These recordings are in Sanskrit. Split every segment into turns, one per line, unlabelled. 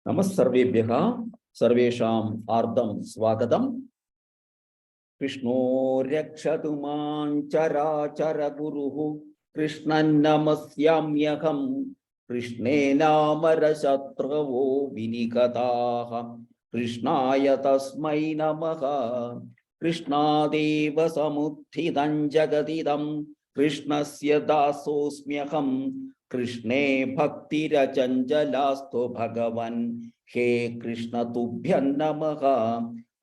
नमस्सर्वेभ्यः सर्वेषाम् आर्दं स्वागतम्। कृष्णो रक्षतु मां चराचर गुरुः कृष्णं नमस्याम्यहम्। कृष्णेनामरशत्रवो विनिगताः कृष्णाय तस्मै नमः। कृष्णादेव समुत्थितं जगदिदं कृष्णस्य दासोऽस्म्यहम्। कृष्णे भक्तिरचञ्चलास्तु भगवन् हे कृष्ण तुभ्यं नमः।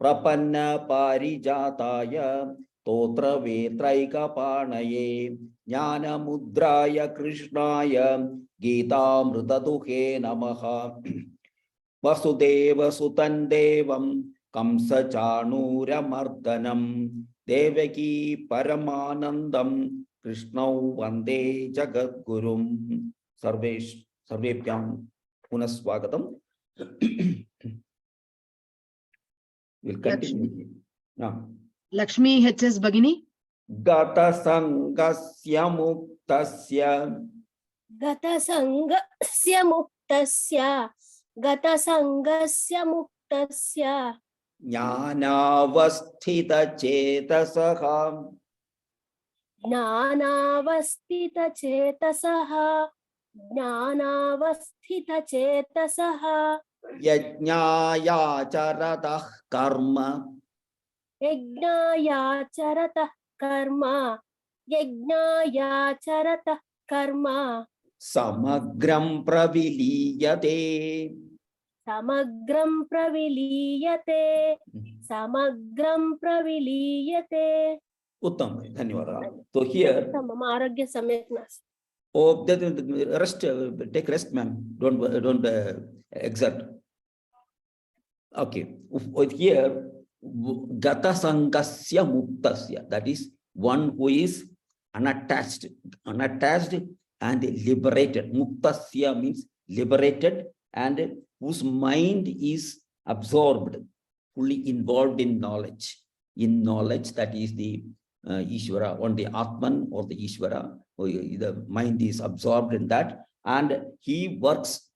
प्रपन्न पारिजाताय स्तोत्रवेत्रैकपाणये ज्ञानमुद्राय कृष्णाय गीतामृतदुहे नमः। वसुदेवसुतं देवं कंसचाणूरमर्दनं देवकी परमानन्दं कृष्णौ वन्दे जगद्गुरुं। सर्वेभ्यां पुनः स्वागतम्। We'll continue.
Lakshmi HS Bhagini.
Gata sangasya muktasya.
Gata sangasya muktasya. Gata sangasya muktasya.
Jnanavasthita chetasaha.
Jnanavasthita chetasaha. Jnanavasthita chetasaha.
Yajnaya charatah karma.
Yajnaya charatah karma. Yajnaya charatah karma.
Samagram praviliyate.
Samagram praviliyate. Samagram praviliyate.
Uttam, dhanyawad. So here,
Arogya samyak nas.
oh, rest, take rest, ma'am. Don't exert. Okay. Here, gata sangasya muktasya. That is one who is unattached and liberated. Muktasya means liberated, and whose mind is absorbed, fully involved in knowledge. In knowledge, that is the Ishvara, on the Atman or the Ishvara. The mind is absorbed in that, and he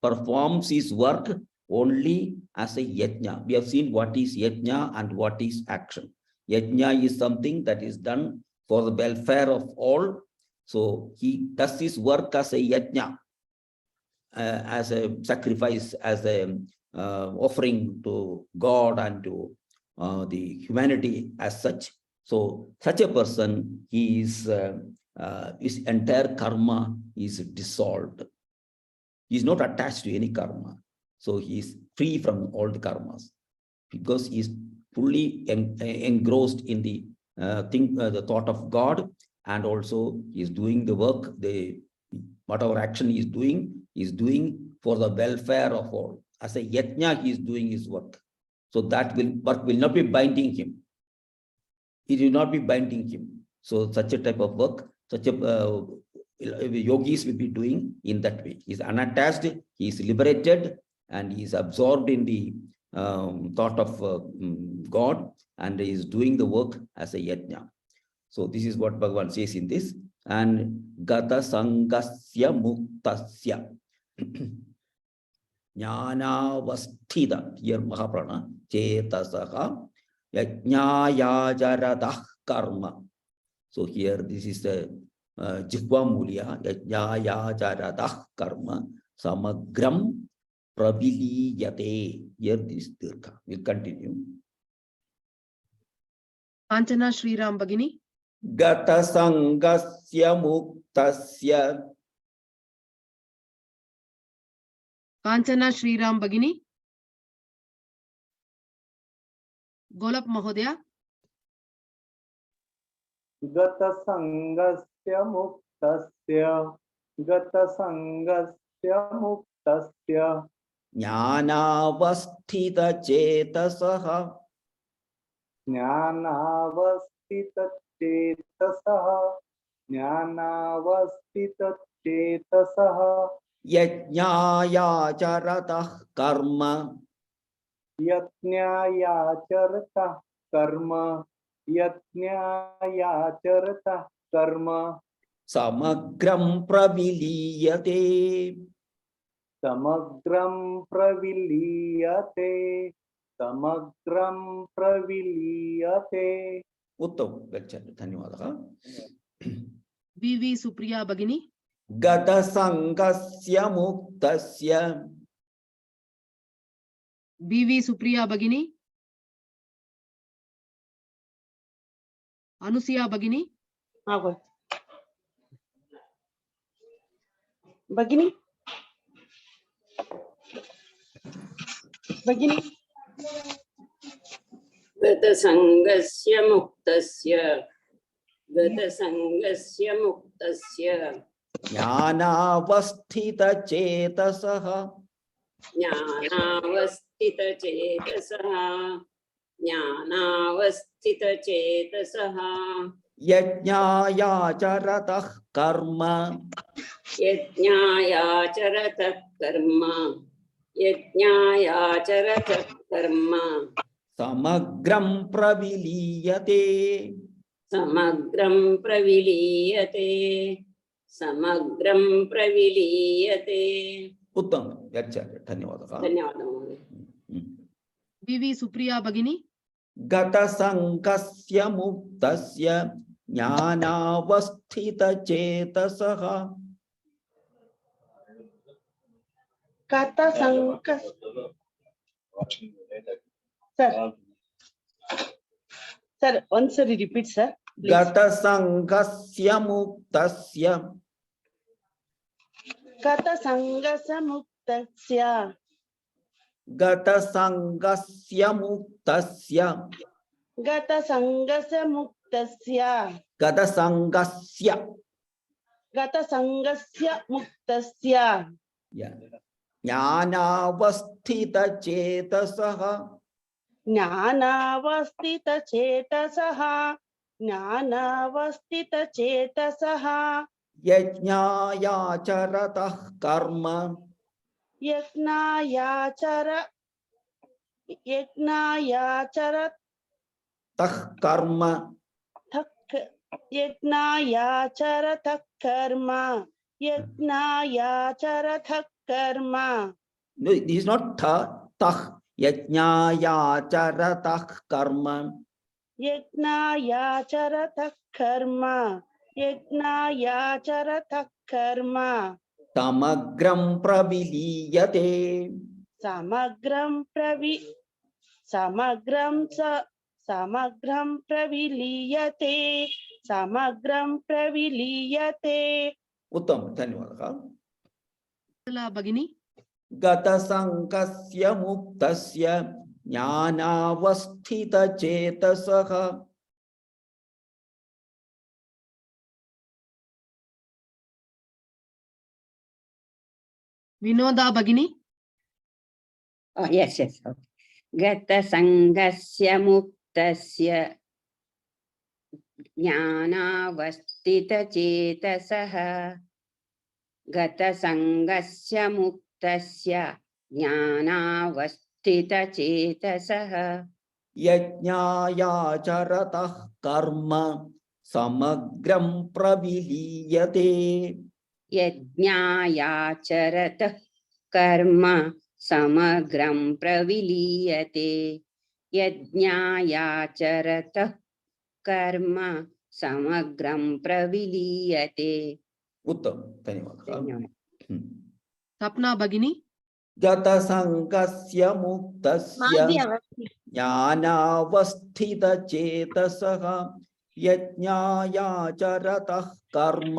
performs his work only as a yajna. We have seen what is yajna and what is action. Yajna is something that is done for the welfare of all. So he does his work as a yajna, as a sacrifice, as a offering to God and to the humanity as such. So such a person, his entire karma is dissolved. He is not attached to any karma. So he is free from all the karmas because he is fully engrossed in the the thought of God, and also he is doing the work. Whatever action he is doing for the welfare of all. As a yajna, he is doing his work. So that work will not be binding him. It will not be binding him. So such a type of work, such a yogis will be doing in that way. He is unattached, he is liberated, and he is absorbed in the thought of God, and he is doing the work as a yajna. So this is what Bhagavan says in this. And gata sangasya muktasya jnanavasthita, here Mahaprana, chetasaha yajnayajaratah karma. So here this is the Jihva Mulya, yajnayajaratah karma samagram praviliyate. Here this dirgha. We'll continue.
Kanchana Shriram Bhagini.
Gata sangasya muktasya.
Kanchana Shriram Bhagini. Golap Mahodaya.
Gata sangasya muktasya. Gata sangasya muktasya.
Jnanavasthita chetasaha.
Jnanavasthita chetasaha. Jnanavasthita chetasaha.
Yajnayajaratah karma.
Yajnayacharatah karma. Yajnayacharatah karma.
Samagram praviliyate.
समग्रं प्रविलीयते समग्रं प्रविलीयते
उत्तम गच्छतु धन्यवादः
VV Supriya Bhagini
गत संगस्य मुक्तस्य
VV Supriya Bhagini Anusuya Bhagini
Bhagini
गतसंगस्य मुक्तस्य
ज्ञानावस्थितचेतसः
ज्ञानावस्थितचेतसः
यज्ञायाचरतः कर्म
यज्ञायाचरतः कर्म
समग्रं प्रविलीयते
समग्रं प्रविलीयते
उत्तम गच्छतु धन्यवादः
धन्यवादः महोदय
VV Supriya Bhagini
गतसंगस्य मुक्तस्य ज्ञानावस्थितचेतसः
Kata Sankas. Sir, once repeat, sir. Please.
गतसंगस्य मुक्तस्य
Kata Sangasa Muktasya.
गतसंगस्य मुक्तस्य
Gata Sangasa Muktasya.
गतसंगस्य
Gata Sangasya Muktasya.
ज्ञानावस्थितचेतसः
Jnanavastita Chetasaha. Jnanavastita Chetasaha.
यज्ञायाचरतः कर्म
Yajnayachara.
तः कर्म
Yajnayachara karma. Yajnayachara karma.
No, this is not tah yajñāyācaratah karma
Yajnayachara karma. Yajnayachara karma.
samagram praviliyate
Samagram praviliyate. Samagram praviliyate.
उत्तम धन्यवादः
Bhagini
गतसंगस्य मुक्तस्य ज्ञानावस्थितचेतसः
Vinoda Bhagini
Oh, yes. Okay. गतसंगस्य मुक्तस्य ज्ञानावस्थितचेतसः गतसंगस्य मुक्तस्य ज्ञानावस्थितचेतसः
यज्ञायाचरतः कर्म समग्रं प्रविलीयते
यज्ञायाचरतः कर्म समग्रं प्रविलीयते यज्ञायाचरतः कर्म समग्रं प्रविलीयते
उत्तम धन्यवादः
Sapna Bhagini
गतसंगस्य मुक्तस्य ज्ञानावस्थितचेतसः यज्ञायाचरतः कर्म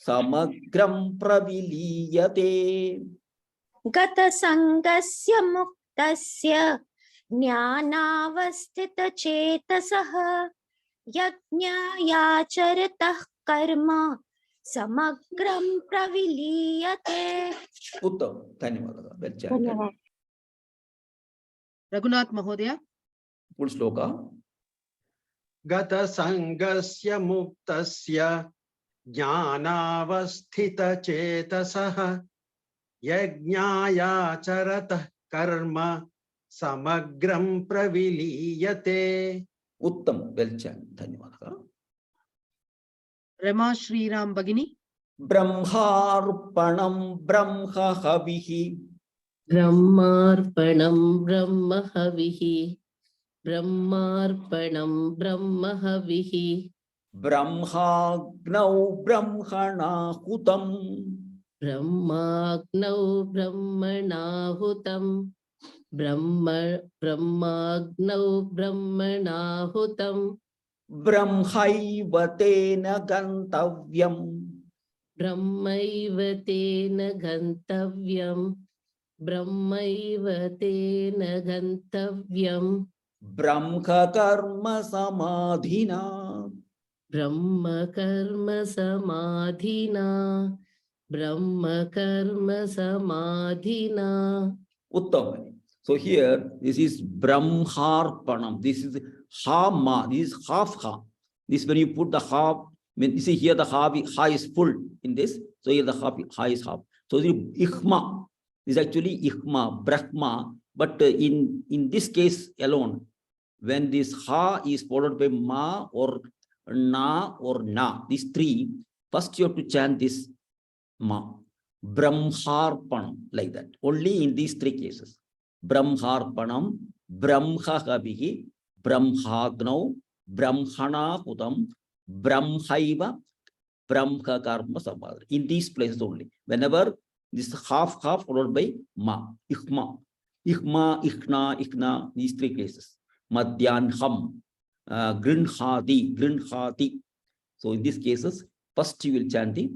समग्रं प्रविलीयते
गतसंगस्य मुक्तस्य ज्ञानावस्थितचेतसः यज्ञायाचरतः कर्म समग्रं प्रविलीयते
उत्तम धन्यवादः
धन्यवाद
Raghunath Mahodaya
फुल श्लोक
गतसंगस्य मुक्तस्य ज्ञानावस्थितचेतसः यज्ञायाचरतः कर्म समग्रं प्रविलीयते
उत्तम धन्यवादः
Rama Shriram Bhagini
Brahmarpanam Brahma Havihi.
Brahmarpanam Brahma Havihi. Brahmarpanam Brahma Havihi.
Brahmagnau Brahmana Hutam.
Brahmagnau Brahmanahutam. Brahmagnau Brahmanahutam.
Brahmaiva tena gantavyam.
Brahmaiva tena gantavyam. Brahmaiva tena gantavyam.
Brahma karma samadhina.
Brahma karma samadhina. Brahma karma samadhina.
Uttam. So here, this is Brahmarpanam. This is Ha-ma. This is half Ha. This when you put the Ha, you see here the Ha is full in this. So here the Ha is half. So the Ikhma is actually Ikhma, Brahma. But in this case alone, when this Ha is followed by Ma or Na or Na, these three, first you have to chant this Ma. Brahmarpanam, like that. Only in these three cases. Brahmarpanam, Brahmahavihi, Brahmagnau, Brahmana Hutam, Brahmaiva, Brahma Karma Samadhi. In these places only. Whenever this half followed by Ma, Ikhma, Ikhna, these three cases. Madhyanham, Grinhati. So in these cases, first you will chant the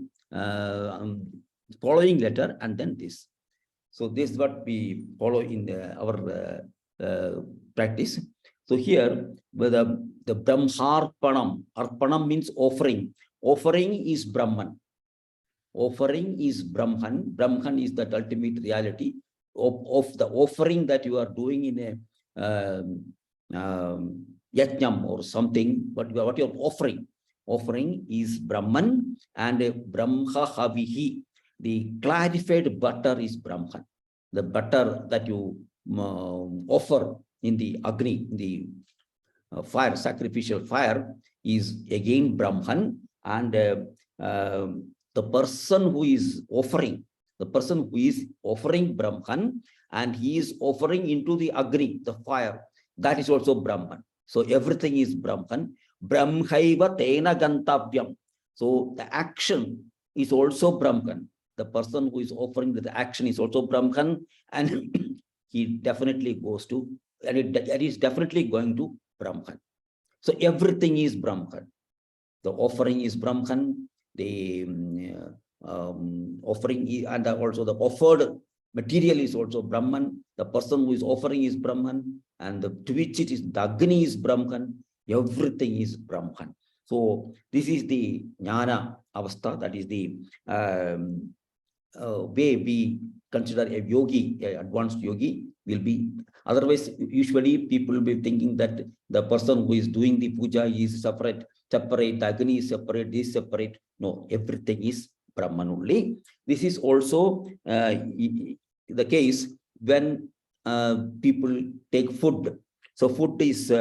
following letter and then this. So this is what we follow in our practice. So here, with the Brahmarpanam, Arpanam means offering. Offering is Brahman. Offering is Brahman. Brahman is the ultimate reality of the offering that you are doing in a yajnam or something. What you are offering. Offering is Brahman and Brahma Havihi. The clarified butter is Brahman. The butter that you offer in the Agni, in the fire, sacrificial fire, is again Brahman. And the person who is offering, Brahman, and he is offering into the Agni, the fire, that is also Brahman. So everything is Brahman. Brahmaiva tena gantavyam. So the action is also Brahman. The person who is offering the action is also Brahman, and he definitely goes to, and it is definitely going to Brahman. So everything is Brahman. The offering is Brahman, the offering is, and also the offered material is also Brahman. The person who is offering is Brahman, and to which it is the Agni is Brahman. Everything is Brahman. So this is the Jnana Avastha, that is the way we consider a yogi, an advanced yogi will be. Otherwise, usually people will be thinking that the person who is doing the puja is separate, the Agni is separate, this separate. No, everything is Brahman only. This is also the case when people take food. So food is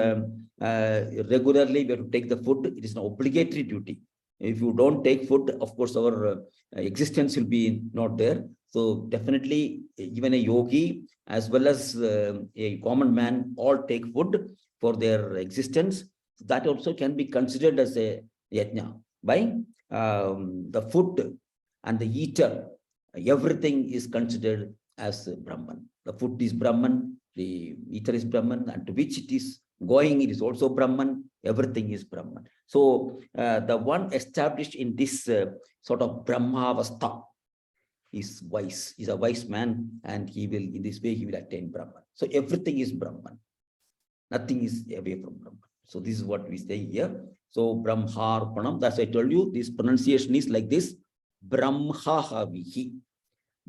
regularly we have to take the food. It is an obligatory duty. If you don't take food, of course, our existence will be not there. So definitely, even a yogi as well as a common man all take food for their existence. That also can be considered as a yajna. By the food and the eater, everything is considered as Brahman. The food is Brahman, the eater is Brahman, and to which it is going, it is also Brahman. Everything is Brahman. So the one established in this sort of Brahmavastha is wise, is a wise man, and he will, in this way, he will attain Brahman. So everything is Brahman. Nothing is away from Brahman. So this is what we say here. So Brahmarpanam, that's I told you, this pronunciation is like this. Brahmahavihi,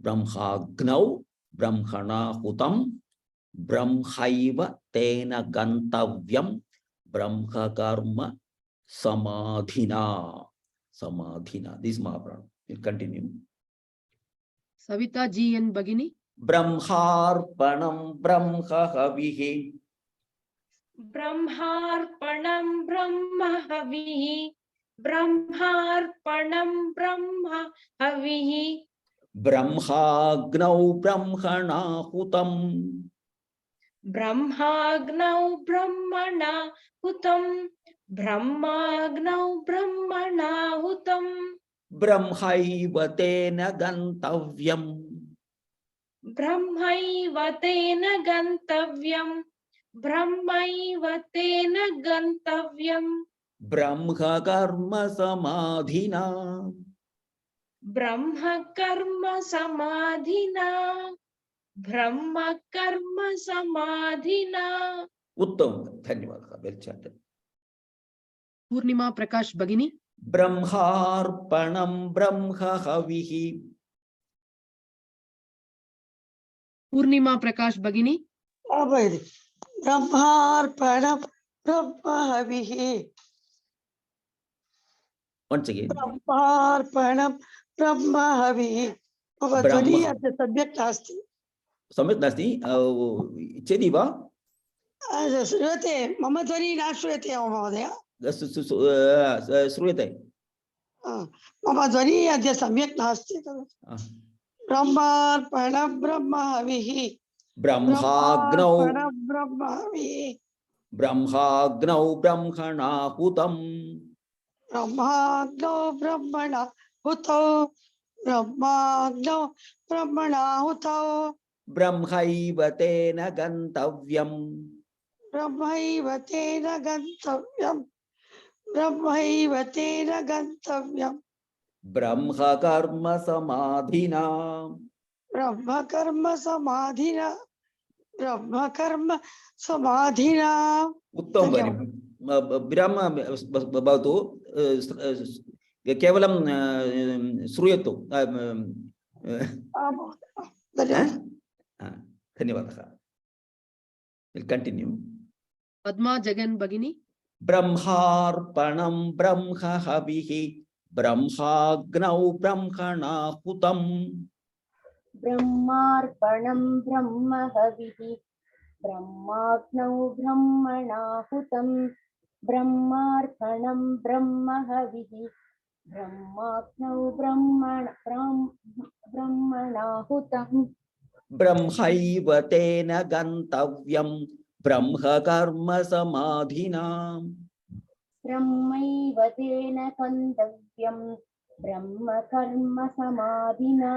Brahmagnau, Brahmana Hutam, Brahmaiva tena gantavyam, Brahma karma samadhina. Samadhina. This is Mahaprana. We'll continue.
Savita ji and Bagini.
Brahmarpanam Brahmahavihi.
Brahmarpanam Brahmahavihi. ब्रह्मार्पणं ब्रह्म हविः
ब्रह्माग्नौ ब्रह्मणाहुतं
ब्रह्माग्नौ ब्रह्मणाहुतं ब्रह्माग्नौ ब्रह्मणाहुतं
ब्रह्मैव तेन गन्तव्यम्
ब्रह्मैव तेन गन्तव्यं ब्रह्मैव तेन गन्तव्यं
ब्रह्म कर्म समाधिना
ब्रह्म कर्म समाधिना ब्रह्म कर्म समाधिना।
उत्तम धन्यवाद वेल चैंटेड
पूर्णिमा प्रकाश भगिनी
ब्रह्मार्पणं ब्रह्म हविः
पूर्णिमा प्रकाश भगिनी
ब्रह्मार्पणं ब्रह्म हविः
once again
ब्रह्मार्पणं ब्रह्म हविः मम ध्वनिः अद्य सम्यक् नास्ति
सम्यक् नास्ति इच्छति वा
श्रूयते मम ध्वनिः न श्रूयते महोदय
श्रूयते
मम ध्वनिः अद्य सम्यक् नास्ति ब्रह्मार्पणं ब्रह्म हविः
ब्रह्माग्नौ
ब्रह्म हविः
ब्रह्माग्नौ ब्रह्मणाहुतं
ब्रह्माग्नौ ब्रह्मणाहुतौ ब्रह्माग्नौ ब्रह्मणाहुतौ
ब्रह्मैव तेन गन्तव्यम्
ब्रह्मैव तेन गन्तव्यम् ब्रह्मैव तेन गन्तव्यम्
ब्रह्म कर्म समाधिना
ब्रह्म कर्म समाधिना ब्रह्म कर्म समाधिना।
उत्तम ब्रह्म भवतु केवलं श्रूयतु धन्यवादः विल कंटिन्यू
पद्मा जगन भगिनी
ब्रह्मार्पणं ब्रह्म हविः ब्रह्माग्नौ ब्रह्मणाहुतं
ब्रह्मार्पणं ब्रह्म हविः ब्रह्माग्नौ ब्रह्मणाहुतं ब्रह्मार्पणं ब्रह्म हविः ब्रह्माग्नौ ब्रह्मणाहुतं
ब्रह्मैव तेन गन्तव्यं ब्रह्म कर्म समाधिना
ब्रह्मैव तेन गन्तव्यं ब्रह्म कर्म समाधिना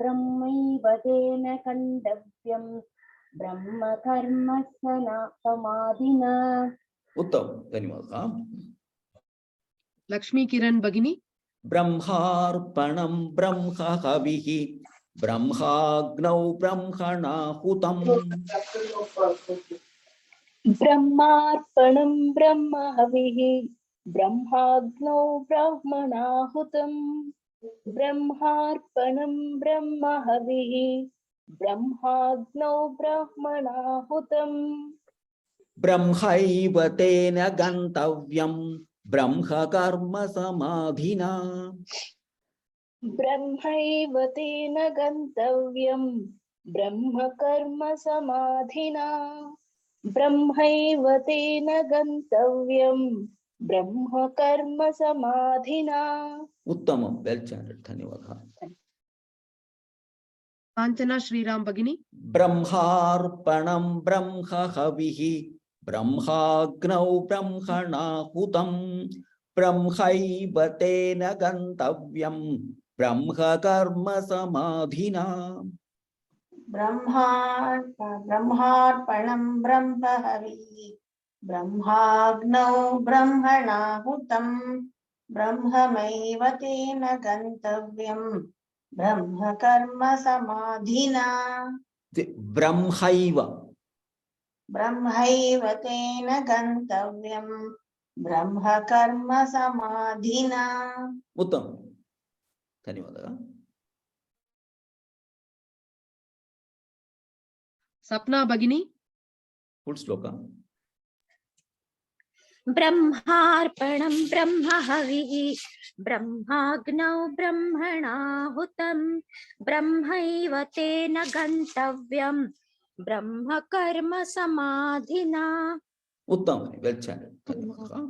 ब्रह्मैव तेन गन्तव्यं ब्रह्म कर्म समाधिना।
उत्तम धन्यवादः
लक्ष्मी किरण भगिनी
ब्रह्मार्पणं ब्रह्म हविः ब्रह्माग्नौ ब्रह्मणाहुतं
ब्रह्मार्पणं ब्रह्म हविः ब्रह्माग्नौ ब्रह्मणाहुतं ब्रह्मार्पणं ब्रह्म हविः ब्रह्माग्नौ ब्रह्मणाहुतं
ब्रह्मैव तेन गन्तव्यं ब्रह्म कर्म समाधिना
ब्रह्मैव तेन गन्तव्यं ब्रह्म कर्म समाधिना ब्रह्मैव तेन गन्तव्यं ब्रह्म कर्म समाधिना।
उत्तमं वेल चैंटेड धन्यवादः
कांचना श्रीराम भगिनी
ब्रह्मार्पणं ब्रह्म हविः ब्रह्माग्नौ ब्रह्मणाहुतं ब्रह्मैव तेन गन्तव्यं ब्रह्म कर्म समाधिना
ब्रह्मार्पणं ब्रह्म हविः ब्रह्माग्नौ ब्रह्मणाहुतं ब्रह्मैव तेन गन्तव्यं ब्रह्म कर्म समाधिना ब्रह्मैव तेन गन्तव्यं ब्रह्म कर्म समाधिना।
उत्तम धन्यवादः
सपना भगिनी
फुल श्लोक
ब्रह्मार्पणं ब्रह्म हविः ब्रह्माग्नौ ब्रह्मणाहुतं ब्रह्मैव तेन गन्तव्यं ब्रह्म कर्म समाधिना।
उत्तम वेल चैंटेड धन्यवादः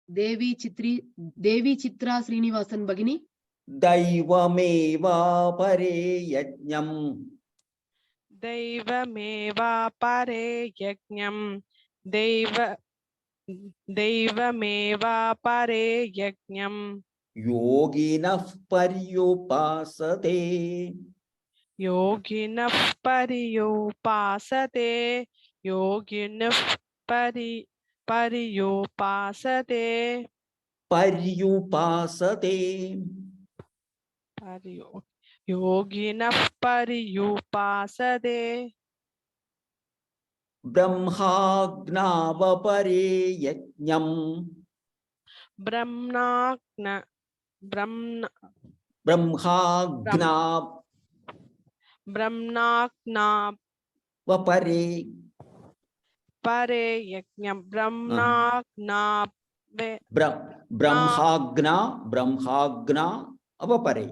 Devi Chitra Srinivasan Bhagini.
Daivameva pare yajnam.
Daivameva pare yajnam. Daivameva pare yajnam.
Yoginah paryupasate.
Yoginah paryupasate. Yoginah paryupasate.
Paryupasate.
Yoginah paryupasate.
Brahmagnava pare yajnam.
Brahmagna
pare.
Pare yajnam brahmagna
Brahmagna avapare.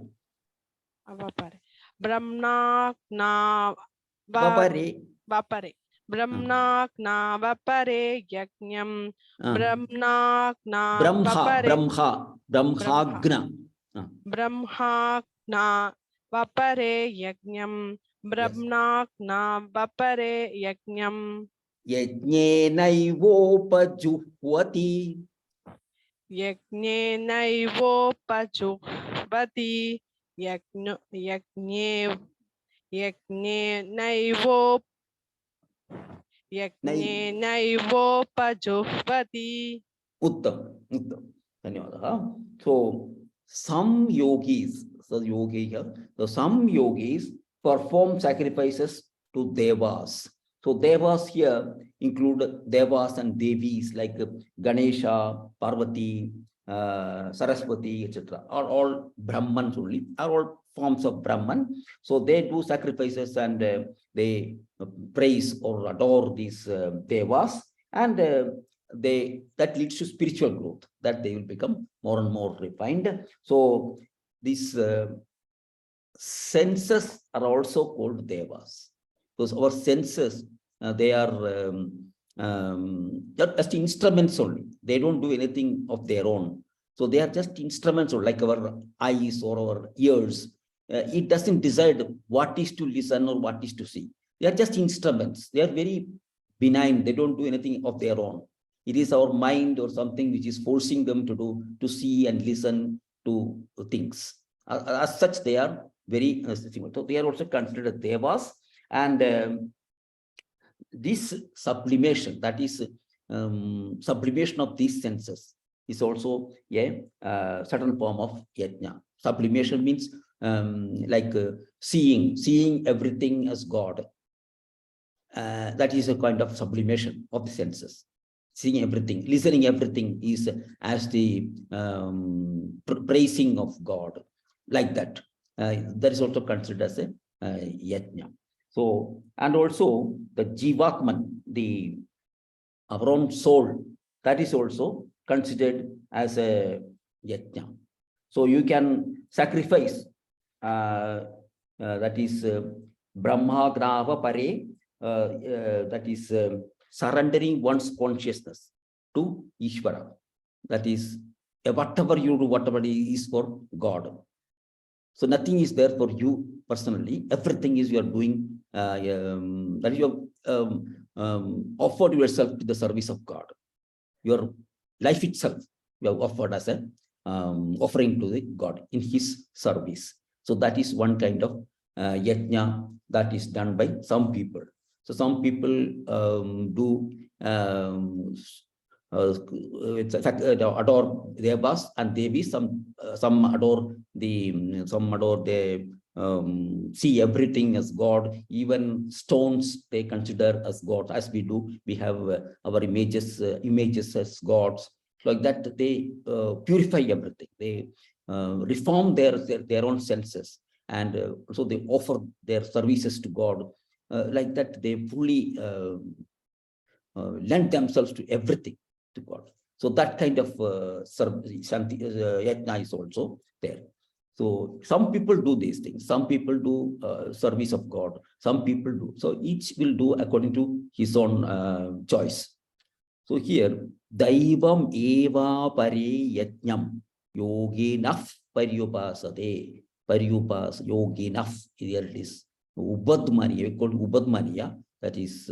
avapare brahmagna
Vapare.
vapare brahmagna vapare yajnam brahmagna vapare
Brahmagna.
brahmagna vapare yajnam brahmagna vapare yajnam
Yajnenaivopajuhvati.
Yajnenaivopajuhvati yajnenaivopajuhvati.
Uttam. Dhanyawadaha. So some yogis, so yogi here, so some yogis perform sacrifices to devas. So devas here include devas and devis like Ganesha, Parvati, Saraswati, etc. Are all Brahmans only, are all forms of Brahman. So they do sacrifices and they praise or adore these devas, and that leads to spiritual growth, that they will become more and more refined. So these senses are also called devas, because our senses they are just instruments only. They don't do anything of their own. So they are just instruments, or like our eyes or our ears. It doesn't decide what is to listen or what is to see. They are just instruments. They are very benign. They don't do anything of their own. It is our mind or something which is forcing them to see and listen to things. As such, they are very similar. So they are also considered devas, and this sublimation, that is sublimation of these senses, is also a certain form of yajna. Sublimation means like seeing everything as God. That is a kind of sublimation of the senses. Seeing everything, listening everything is as the praising of God, like that. That is also considered as a yajna. So, and also the jivatman, our own soul, that is also considered as a yajna. So you can sacrifice, that is Brahmagnava pare, that is surrendering one's consciousness to Ishvara. That is, whatever you do, whatever is for God. So nothing is there for you personally. Everything is you are doing, that you have offered yourself to the service of God. Your life itself, you have offered as an offering to the God in His service. So that is one kind of yajna that is done by some people. So some people do adore devas and devis. Some adore they see everything as God. Even stones they consider as God, as we do. We have our images as gods. Like that, they purify everything. They reform their own senses, and so they offer their services to God. Like that, they fully lend themselves to everything to God. So that kind of yajna is also there. So some people do these things. Some people do service of God. Some people do. So each will do according to his own choice. So here, Daivam eva pare yajnam yoginaf paryupasate. Paryupas yoginaf. Here it is. Ubadmaniya, we call it Ubadmaniya. That is,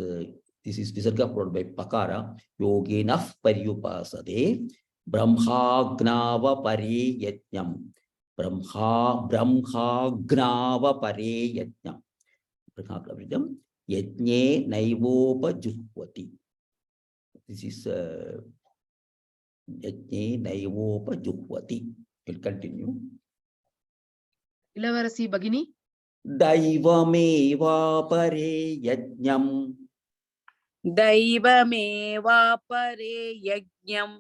this is Visarga followed by Pakara. Yoginaf paryupasate. Brahmagnava pare yajnam. Brahmagnava pare yajnam. Brahmagnava yajne naivopa juhvati. This is yajne naivopa juhvati. We'll continue.
இளவரசி பகினி
Daivameva pare yajnam.
Daivameva pare yajnam.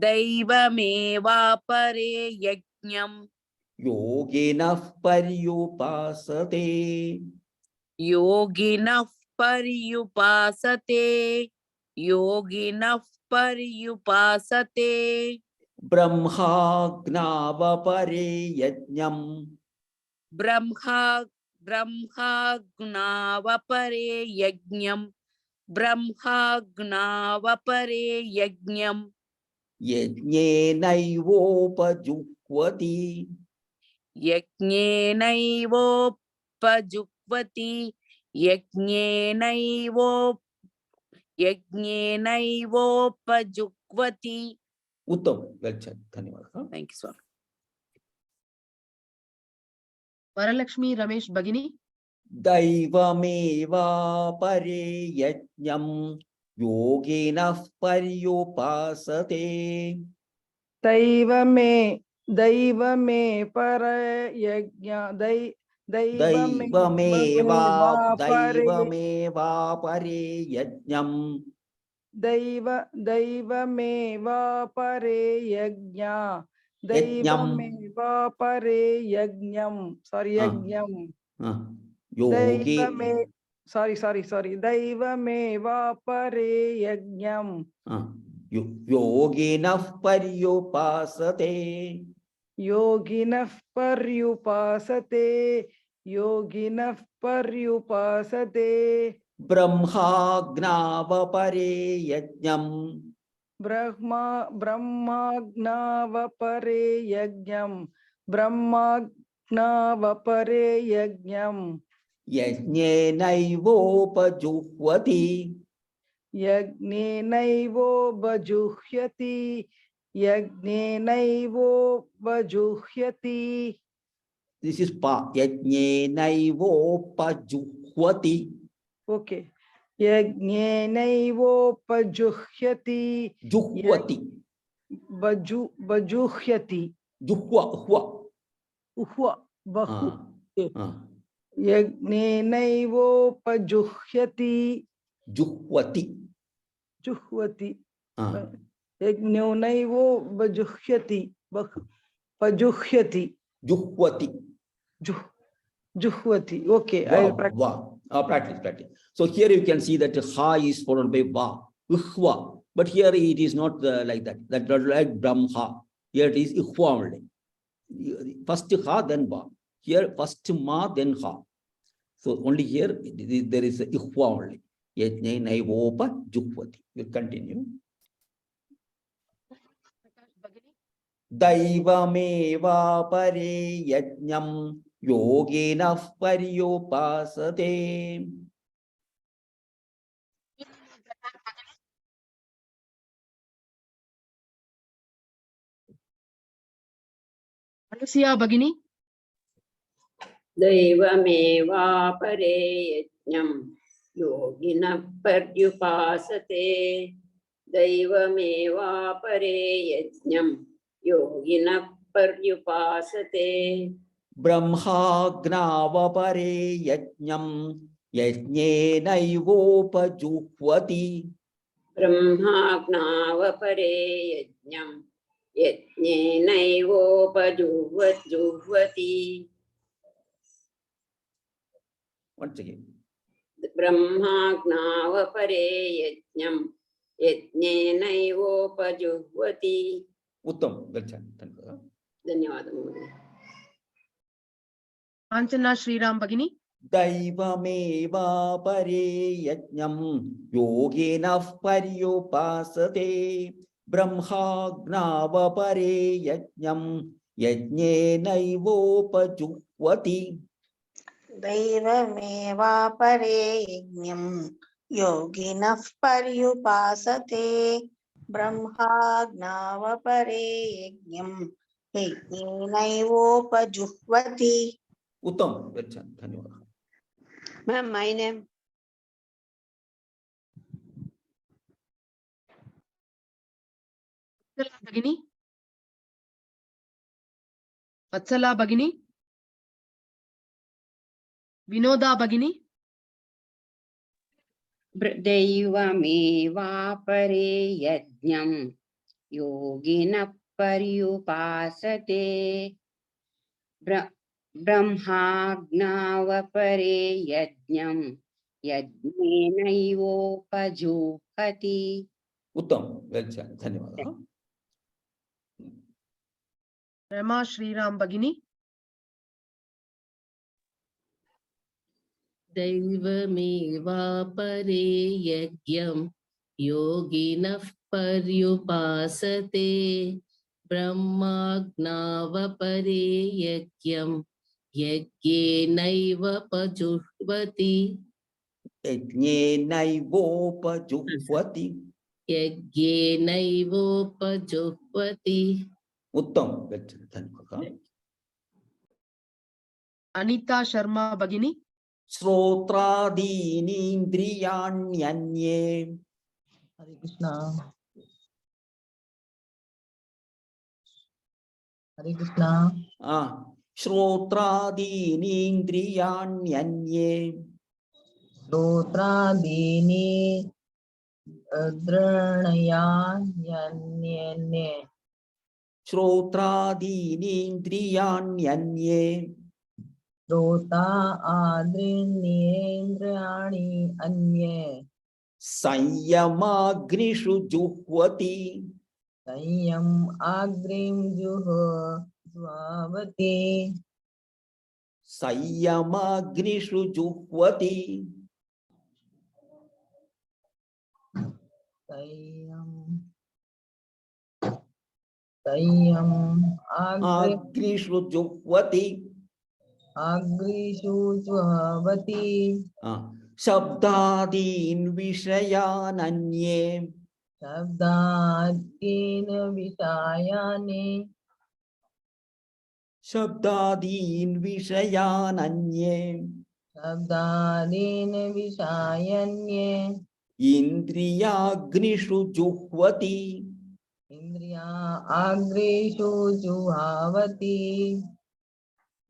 Daivameva pare yajnam.
Yoginaf paryupasate.
Yoginaf paryupasate. Yoginaf paryupasate.
Brahmagnava pare yajnam.
Brahmagnava pare yajnam. Brahmagnava pare yajnam.
Yajne naivopa juhvati.
Yajnenaivopajuhvati. Yajnenaivopajuhvati.
Uttam. Well said. Dhanyawad.
Thank you, Swami.
Varalakshmi Ramesh பகினி
Daivameva pare yajnam yoginaf paryupasate.
Daivame para yajna
Daivameva pare yajnam.
Daivameva pare yajna.
Yajnam.
Daivameva pare yajnam. Sorry, yajnam.
Yogi.
Sorry. Daivameva pare yajnam.
Yoginaf paryupasate.
Yoginaf paryupasate. Yoginaf paryupasate.
Brahmagnava pare yajnam.
Brahmagnava pare yajnam. Brahmagnava pare yajnam.
Yajne naivopajuhvati.
Yajnenaivopajuhyati. Yajnenaivopajuhyati.
This is pa. Yajne naivopajuhvati.
Okay. Yajnenaivopajuhyati.
Juhvati.
Bajuhyati.
Juhva.
Bahu. Yajnenaivopajuhyati.
Juhvati.
Yajnenaivopajuhyati. Pajuhyati. Juhvati. Okay, I'll practice.
Practice. So here you can see that ha is followed by va. Ihva. But here it is not like that. That's not like Brahma. Here it is ihva only. First ha, then va. Here first ma, then ha. So only here there is a ihva only. Yajne naivopa juhvati. We'll continue. Daivameva pare yajnam yoginaf paryupasate.
Anusiya பகினி
Daivameva pare yajnam yoginah paryupasate. Daivameva pare yajnam yoginah paryupasate.
Brahmagnava pare yajnam yajne naivopajuhvati.
Brahmagnava pare yajnam yajnenaivopajuhvati.
Once again.
Brahmagnava pare yajnam yajnenaivopajuhvati.
Uttam. Well said.
Dhanyawad Modi.
Kanchana Sriram பகினி
Daivameva pare yajnam yoginah paryupasate brahmagnava pare yajnam yajnenaivopajuhvati.
दैवमेवापरे यज्ञम् योगिनः पर्युपासते ब्रह्माज्ञावपरे यज्ञम् यज्ञेनैवोपजुह्वति.
Uttam, धन्यवाद.
Ma'am, my name.
Vatsala Bhagini. Vatsala Bhagini. Vinoda Bhagini.
दैवमेवापरे यज्ञं योगिनः पर्युपासते ब्रह्माज्ञावपरे यज्ञं यज्ञेनैवोपजुह्वति.
Uttam, धन्यवाद.
Rama Shriram Bhagini.
दैवमेवापरे यज्ञं योगिनः पर्युपासते ब्रह्माज्ञावपरे यज्ञं यज्ञेनैव पजुह्वति.
यज्ञेनैवोपजुह्वति.
यज्ञेनैवोपजुह्वति.
उत्तम, धन्यवाद.
Anita Sharma Bhagini.
श्रोत्रादीनीन्द्रियाण्यन्ये.
Hare Krishna. Hare Krishna.
श्रोत्रादीनीन्द्रियाण्यन्ये.
श्रोत्रादीनि दृणयान्यन्ये.
श्रोत्रादीनीन्द्रियाण्यन्ये.
श्रोता आदीन्द्रियाणि अन्ये.
संयमाग्निषु जुह्वति.
संयम अग्निं जुह्वति.
संयमाग्निषु जुह्वति.
संयम
अग्निषु जुह्वति.
अग्निषु जुह्वति.
शब्दादीन् विषयानन्ये.
शब्दादीन् विषयानि.
शब्दादीन् विषयानन्ये.
शब्दादीन् विषयान्ये.
इन्द्रियाग्निषु जुह्वति.
इन्द्रिया अग्निषु जुह्वति.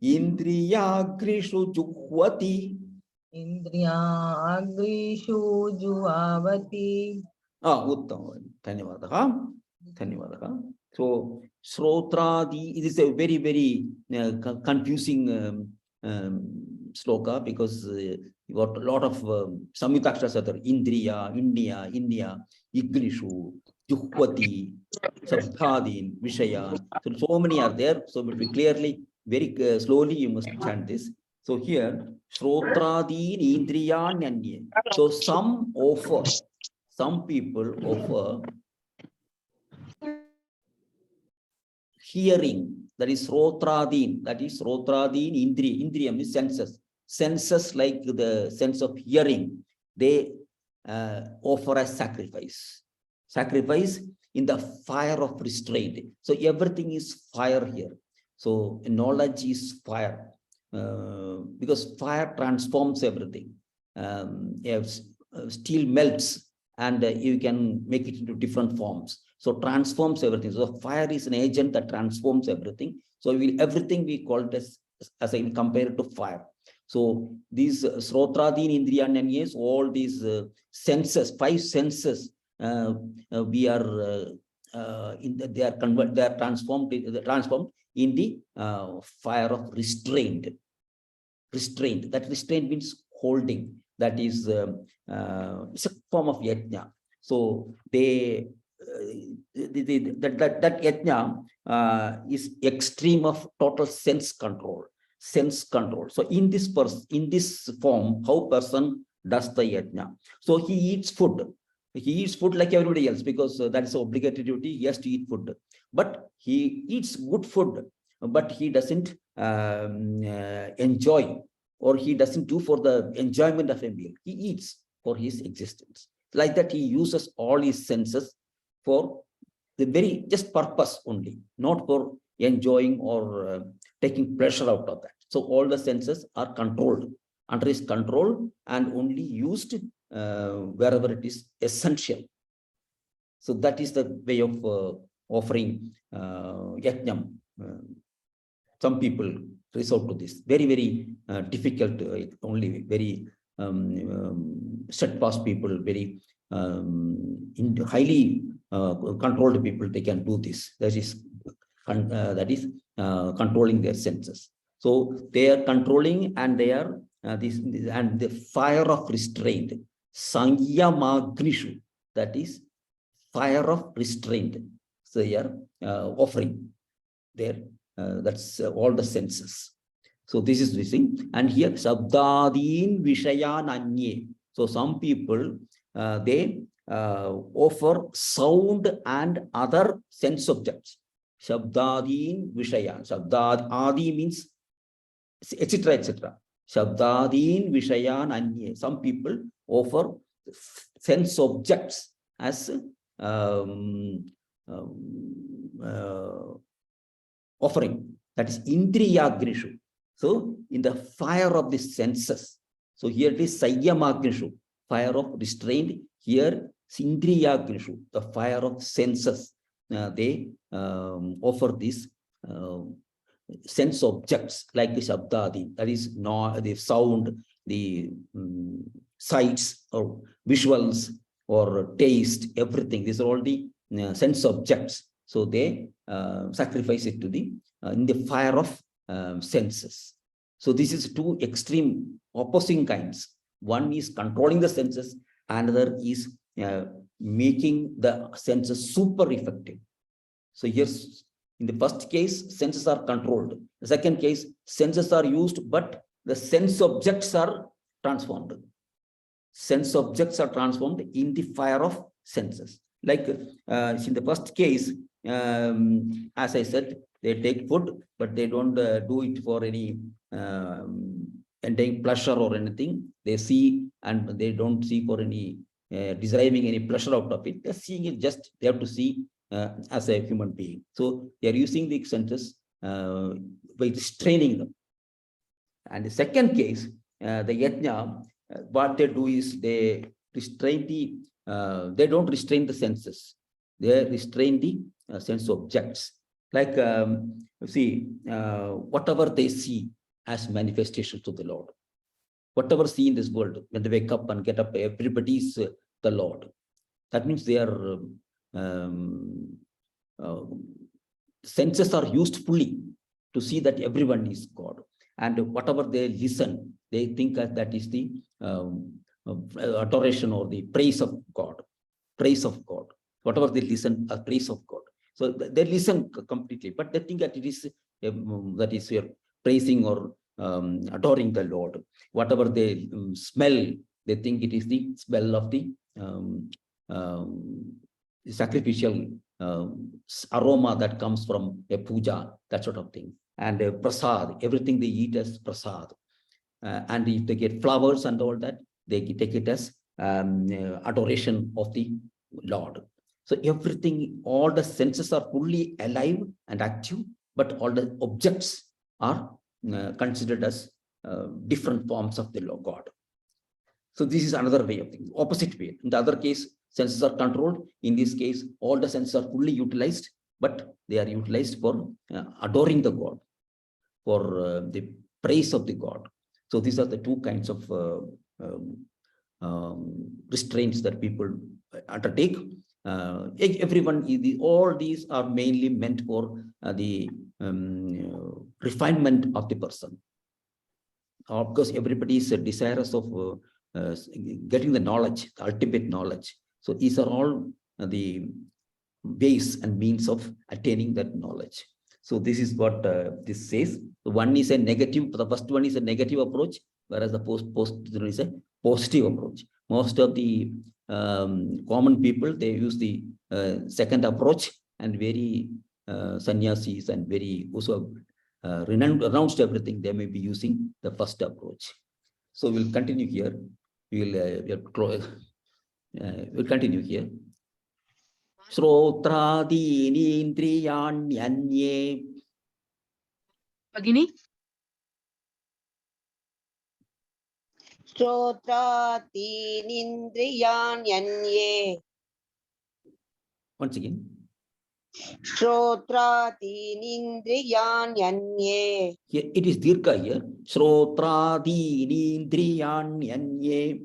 इन्द्रियाग्निषु जुह्वति.
इन्द्रिया अग्निषु जुह्वति.
उत्तम, धन्यवादः. धन्यवादः. So Shrotradi, it is a very, very confusing sloka because you got a lot of samyuktakshras are there. Indriya, India, Ignishu, Juhvati, Sabdhadin, Vishayan. So many are there. So we clearly, very slowly you must chant this. So here, Shrotradi, Indriyan, Nanye. So some people offer hearing, that is Srotradin, Indriyam is senses like the sense of hearing. They offer a sacrifice in the fire of restraint. So everything is fire here. So knowledge is fire, because fire transforms everything. Steel melts and you can make it into different forms. So transforms everything. So fire is an agent that transforms everything. So everything we call it as I compare it to fire. So these Srotradin, Indriyanyanyes, all these senses, 5 senses, they are transformed in the fire of restraint. That restraint means holding. That is it's a form of yajna. So that yajna is extreme of total sense control. sense control. So in this form, how person does the yajna. So he eats food. He eats food like everybody else because that is obligatory duty. He has to eat food. But he eats good food, but he doesn't enjoy, or he doesn't do for the enjoyment of a meal. He eats for his existence. Like that, he uses all his senses for the very just purpose only, not for enjoying or taking pleasure out of that. So all the senses are controlled, under his control, and only used wherever it is essential. So that is the way of offering yajnam. Some people resort to this. Very, very difficult, only very steadfast people, very highly controlled people, they can do this. That is controlling their senses. So they are controlling, and they are and the fire of restraint, Sangyamagnishu, that is fire of restraint. So they are offering their that's all the senses. So this is this thing. And here Shabdadin Vishayan Anye. So some people they offer sound and other sense objects. Shabdadin Vishayan. Shabdad Adi means etc. etc. Shabdadin Vishayan Anye. Some people offer sense objects as offering. That is Indriyagnishu. So in the fire of the senses. So here it is Sayyamagnishu, fire of restraint. Here Indriyagnishu, the fire of senses. They offer these sense objects like the Shabdadi, that is not the sound, the sights or visuals or taste, everything. These are all the sense objects. So they sacrifice it to the in the fire of senses. So this is two extreme opposing kinds. One is controlling the senses, another is making the senses super effective. So here's in the first case, senses are controlled. The second case, senses are used, but the sense objects are transformed. Sense objects are transformed in the fire of senses. Like in the first case, as I said, they take food, but they don't do it for any ending pleasure or anything. They see, and they don't see for any deriving any pleasure out of it. They're seeing it, just they have to see as a human being. So they are using the senses by restraining them. And the second case, the yajna, what they do is they restrain the, they don't restrain the senses. They restrain the sense objects. Like, see, whatever they see as manifestations to the Lord. Whatever see in this world, when they wake up and get up, everybody is the Lord. That means they are senses are used fully to see that everyone is God. And whatever they listen, they think that is the adoration or the praise of God. Praise of God. Whatever they listen, a praise of God. So they listen completely, but they think that it is that is your praising or adoring the Lord. Whatever they smell, they think it is the smell of the sacrificial aroma that comes from a puja, that sort of thing. And prasad, everything they eat as prasad. And if they get flowers and all that, they take it as adoration of the Lord. So everything, all the senses are fully alive and active, but all the objects are considered as different forms of the God. So this is another way of thinking, opposite way. In the other case, senses are controlled. In this case, all the senses are fully utilized, but they are utilized for adoring the God, for the praise of the God. So these are the two kinds of restraints that people undertake. Everyone, all these are mainly meant for the refinement of the person. Because everybody is desirous of getting the knowledge, the ultimate knowledge. So these are all the ways and means of attaining that knowledge. So this is what this says. One is a negative, the first one is a negative approach, whereas the post is a positive approach. Most of the common people, they use the second approach, and very sannyasis and very also renounced everything, they may be using the first approach. So we'll continue here. We'll continue here. Shrotradini indriyanyanye.
Bagini.
Shrotratinindriyanyanye.
Once again.
Shrotratinindriyanyanye.
Here it is dirgha here. Shrotradini indriyanyanye.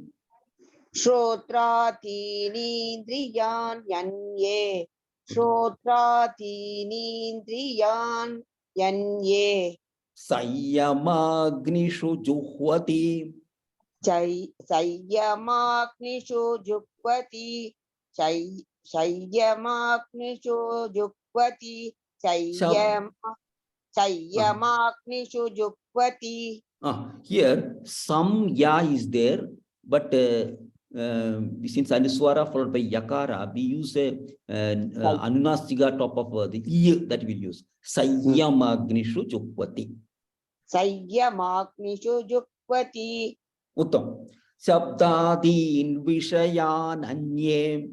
Shrotratinindriyanyanye. Shrotratinindriyanyanye.
Sayyamagnishu juhvati.
Sayyamagnishu juhvati. Sayyamagnishu juhvati. Sayyamagnishu juhvati.
Here some ya is there, but since Anuswara followed by yakara, we use a Anunastika top of the e that we use. Sayyamagnishu juhvati.
Sayyamagnishu juhvati.
Uttam. Sabdadin vishayananye.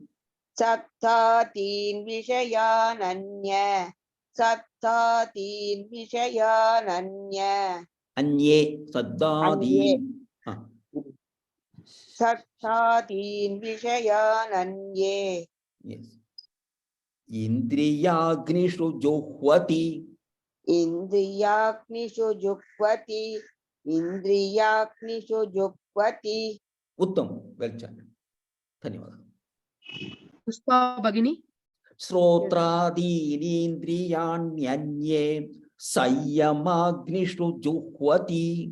Sabdadin vishayananye. Sabdadin vishayananye.
Anye. Sabdadin.
Sabdadin vishayananye.
Yes. Indriyagnishu juhvati.
Indriyagnishu juhvati. Indriyagnishu juhvati.
Uttam. Well chanted. Dhanyawad.
Puspa Bagini.
Shrotradini indriyanyanye. Sayyamagnishu juhvati.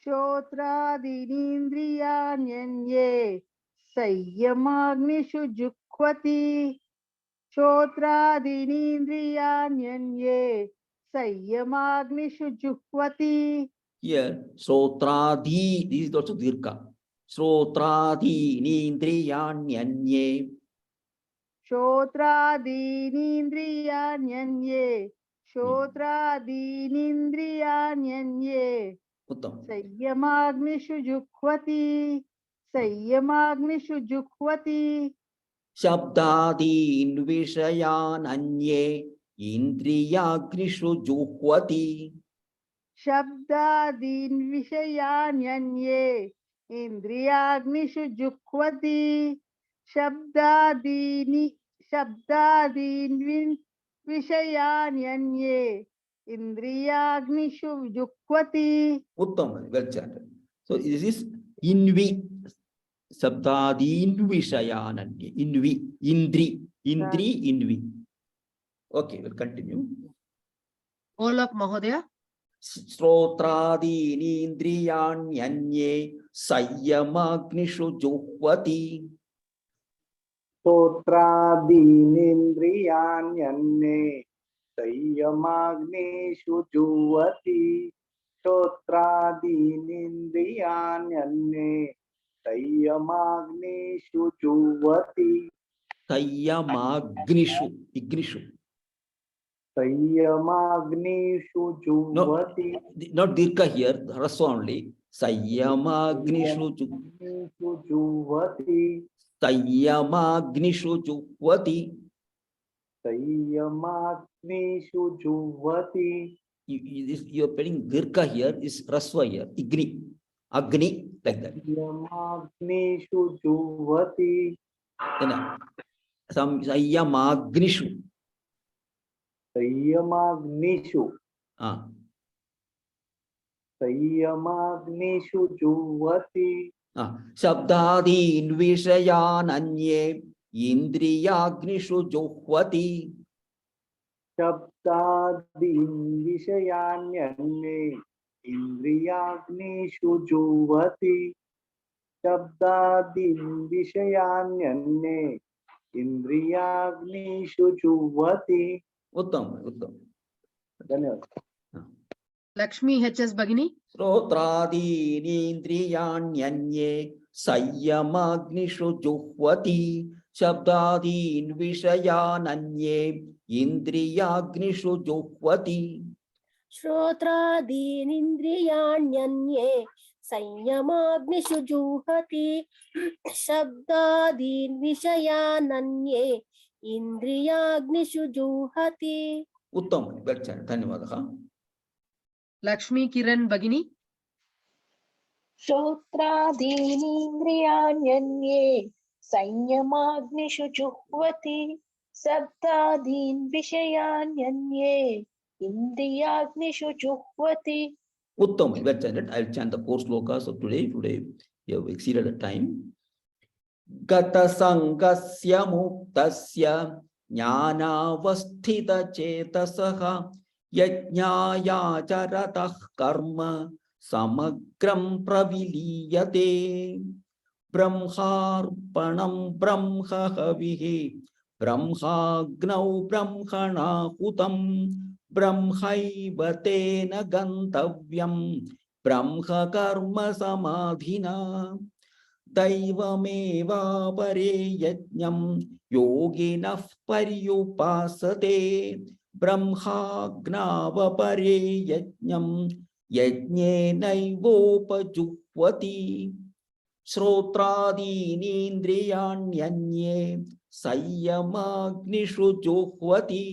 Shotradinindriyanyanye Sayyamagnishu juhvati. Shotradinindriyanyanye Sayyamagnishu juhvati.
Here, Shrotradi, this is also dirgha. Shrotradi indriyanyanye.
Shotradinindriyanyanye Shotradinindriyanyanye
Uttam.
Sayyamagnishu juhvati. Sayyamagnishu juhvati.
Shabdadin vishayananye. Indriyagnishu juhvati.
Shabdadin vishayanyanye Indriyagnishu juhvati. Shabdadin vishayanyanye Indriyagnishu juhvati.
Uttam. Well chanted. So this is invi. Sabdadin vishayananye. Invi. Indri. Invi. Okay, we'll continue.
Olaf Mahodaya.
Shrotradini indriyanyanye. Sayyamagnishu juhvati.
Shotradinindriyanyanye Sayyamagnishu juhvati. Shotradinindriyanyanye Sayyamagnishu juhvati.
Sayyamagnishu. Ignishu.
Sayyamagnishu juhvati.
Not dirgha here, raswa only. Sayyamagnishu
juhvati.
Sayyamagnishu juhvati.
Sayyamagnishu juhvati.
You are putting dirgha here, is raswa here. Igni. Agni, like that.
Sayyamagnishu juhvati.
Sayyamagnishu.
Sayyamagnishu. Sayyamagnishu juhvati.
Shabdadin vishayananye. Indriyagnishu juhvati.
Shabdadin vishayanyanye Indriyagnishu juhvati. Shabdadin vishayanyanye Indriyagnishu juhvati.
Uttam.
धन्यवादः।
Lakshmi HS Bhagini.
श्रोत्रादीनीन्द्रियाण्यन्ये संयमाग्निषु जुह्वति शब्दादीन् विषयानन्ये इन्द्रियाग्निषु जुह्वति
श्रोत्रादीनिन्द्रियाण्यन्ये संयमाग्निषु जुह्वति शब्दादीन् विषयानन्ये इन्द्रियाग्निषु जुह्वति
उत्तम धन्यवादः
Lakshmi Kiran Bhagini.
श्रोत्रादीनीन्द्रियाण्यन्ये संयमाग्निषु जुह्वति शब्दादीन् विषयान्यन्ये इन्द्रियाग्निषु जुह्वति
उत्तम I'll chant the 4 slokas of today we have exceeded the time gata sangasya muktasya jnanavasthita chetasaha yajñāya charatah karma samagram praviliyate brahmarpanam brahmahavihi brahmagnau brahmanahutam brahmaiva tena gantavyam brahma karma samadhina daivameva pare yajñam yoginah paryupasate brahmagnava pare yajñam yajñenaivopajuhvati श्रोत्रादीनीन्द्रियाण्यन्ये संयमाग्निषु जुह्वति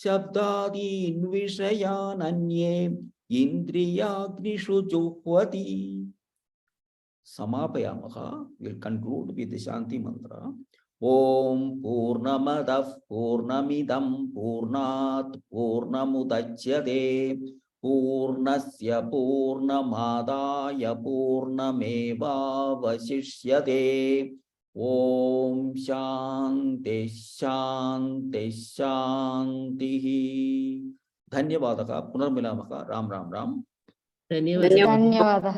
शब्दादीन् विषयानन्ये इन्द्रियाग्निषु जुह्वति समापयामः we'll conclude with the shanti mantra Om Purnamadah Purnamidam Purnat Purnamudachyate Purnasya Purnamadaya Purnamevavasishyate Om Shanti Shanti Shanti Dhanyavadaha Punarmilamaka Ram Ram Ram
धन्यवादः
धन्यवादः।